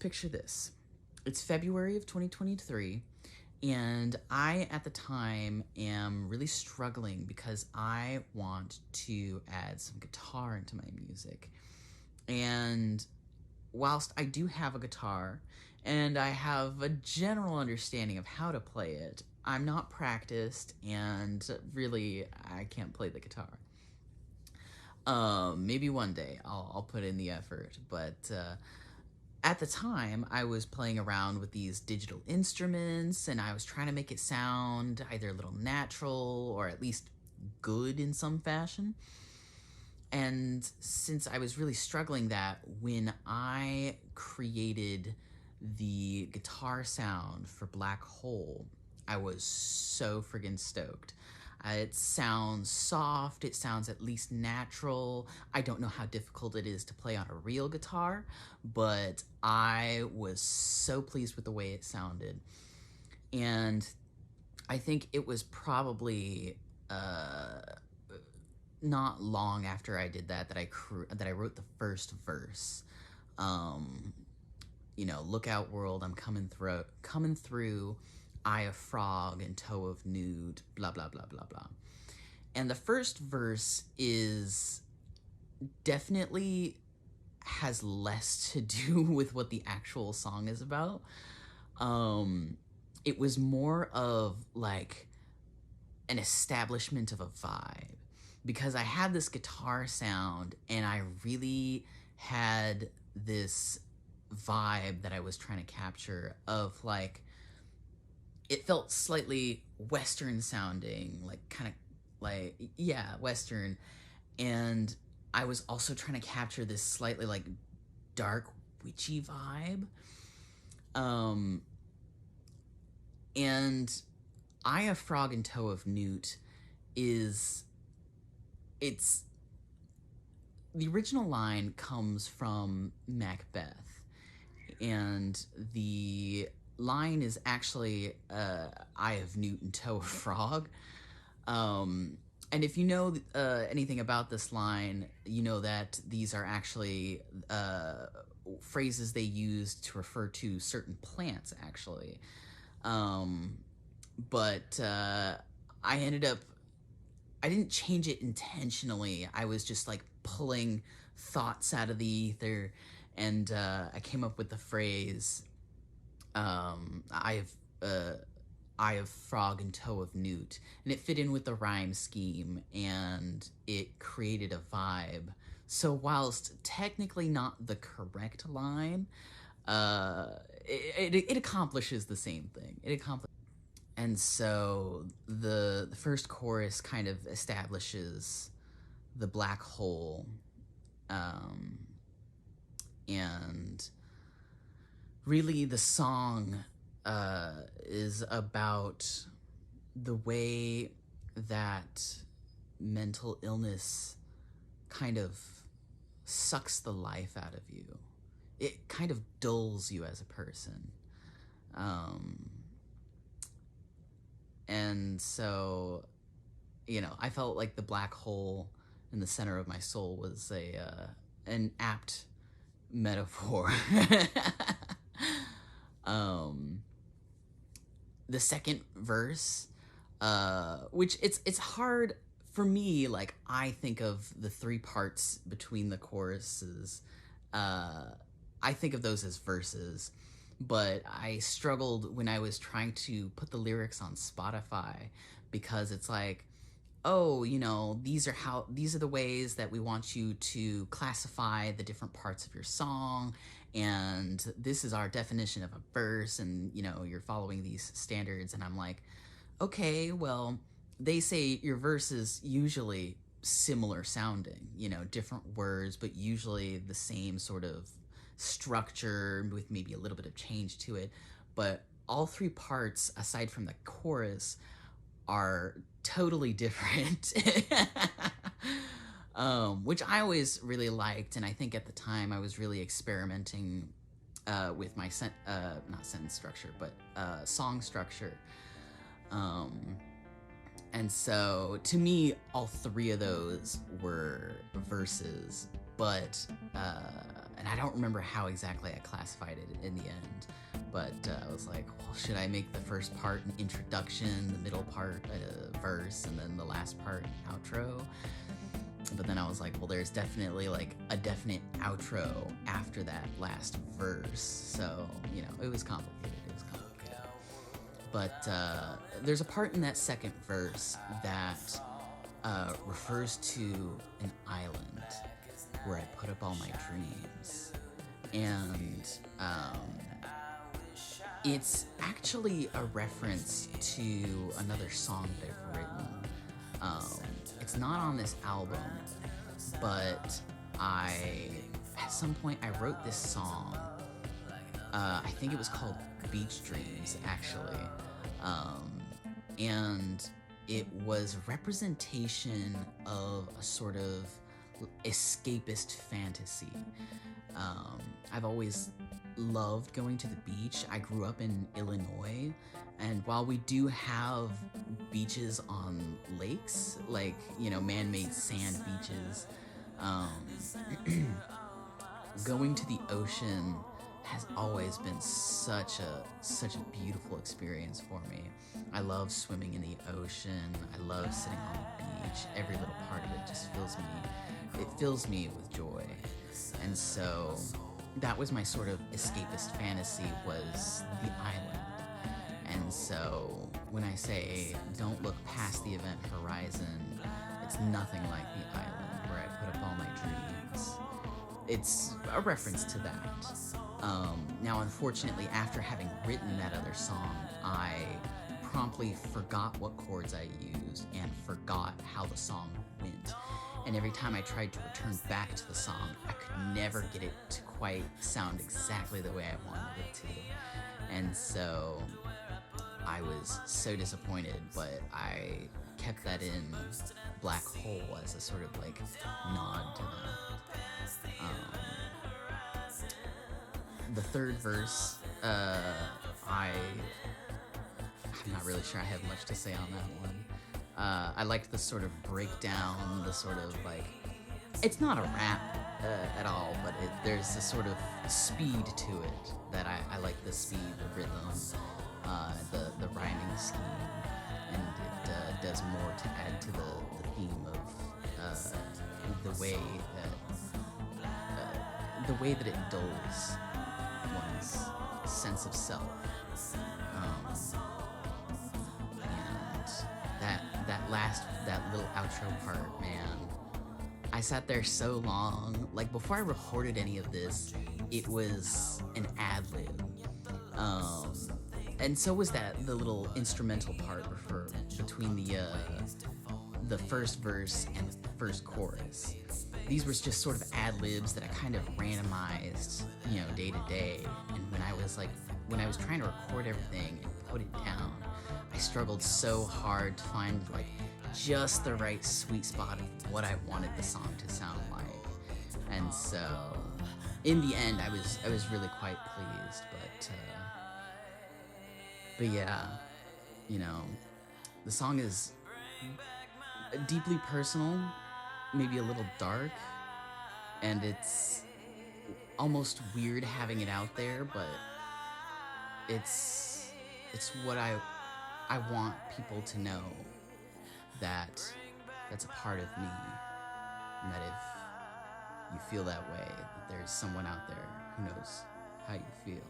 Picture this. It's February of 2023, and I, at the time, am really struggling because I want to add some guitar into my music. And whilst I do have a guitar, and I have a general understanding of how to play it, I'm not practiced, and really, I can't play the guitar. Maybe one day I'll put in the effort, but at the time I was playing around with these digital instruments and I was trying to make it sound either a little natural or at least good in some fashion. And since I was really struggling that, when I created the guitar sound for Black Hole, I was so friggin' stoked. It sounds soft, it sounds at least natural. I don't know how difficult it is to play on a real guitar, but I was so pleased with the way it sounded. And I think it was probably not long after I did that that I wrote the first verse. Look out world, I'm coming through, eye of frog and toe of nude, blah blah blah blah blah. And the first verse is definitely has less to do with what the actual song is about. It was more of like an establishment of a vibe, because I had this guitar sound and I really had this vibe that I was trying to capture of like, it felt slightly Western sounding, like kind of like, yeah, Western. And I was also trying to capture this slightly like dark witchy vibe. And Eye of Frog and Toe of Newt it's the original line comes from Macbeth, and the line is actually Eye of Newt and Toe of Frog. And if you know anything about this line, you know that these are actually phrases they use to refer to certain plants, actually. But I didn't change it intentionally. I was just like pulling thoughts out of the ether, and I came up with the phrase, eye of frog and toe of newt, and it fit in with the rhyme scheme, and it created a vibe. So whilst technically not the correct line, it accomplishes the same thing. And so the first chorus kind of establishes the black hole, and really the song is about the way that mental illness kind of sucks the life out of you. It kind of dulls you as a person. And so, I felt like the black hole in the center of my soul was an apt metaphor. The second verse, which it's hard for me, like I think of the three parts between the choruses, I think of those as verses, but I struggled when I was trying to put the lyrics on Spotify, because it's like, oh, these are the ways that we want you to classify the different parts of your song, and this is our definition of a verse, and you're following these standards. And I'm like, okay, well, they say your verse is usually similar sounding, different words, but usually the same sort of structure with maybe a little bit of change to it. But all three parts, aside from the chorus, are totally different. Which I always really liked, and I think at the time I was really experimenting with my not sentence structure, but song structure. And so to me, all three of those were verses, but and I don't remember how exactly I classified it in the end, but I was like, well, should I make the first part an introduction, the middle part a verse, and then the last part an outro? But then I was like, well, there's definitely like a definite outro after that last verse, so it was complicated. But there's a part in that second verse that refers to an island where I put up all my dreams. And it's actually a reference to another song that I've written. It's not on this album, but at some point I wrote this song. I think it was called Beach Dreams, actually. And it was representation of a sort of escapist fantasy. I've always loved going to the beach. I grew up in Illinois, and while we do have beaches on lakes, like, man-made sand beaches, going to the ocean has always been such a beautiful experience for me. I love swimming in the ocean. I love sitting on the beach. Every little part of it just fills me with joy. And so that was my sort of escapist fantasy, was the island. And so when I say don't look past the event horizon, it's nothing like the island where I put up all my dreams. It's a reference to that. Now, unfortunately, after having written that other song, I promptly forgot what chords I used and forgot how the song went. And every time I tried to return back to the song, I could never get it to quite sound exactly the way I wanted it to. And so I was so disappointed, but I kept that in Black Hole as a sort of like nod to that. The third verse, I'm not really sure I have much to say on that one. I liked the sort of breakdown, the sort of like, it's not a rap at all, but there's a sort of speed to it that I like. The speed, the rhythm, the rhyming scheme, and it does more to add to the theme of the way that it dulls one's sense of self. And that little outro part, man, I sat there so long. Like, before I recorded any of this, it was an ad-lib. And so was the little instrumental part between the first verse and the first chorus. These were just sort of ad-libs that I kind of randomized, day to day. And when I was trying to record everything and put it down, I struggled so hard to find like just the right sweet spot of what I wanted the song to sound like. And so in the end, I was really quite pleased, but yeah, the song is deeply personal, maybe a little dark, and it's almost weird having it out there, but it's what I want people to know, that that's a part of me, and that if you feel that way, that there's someone out there who knows how you feel.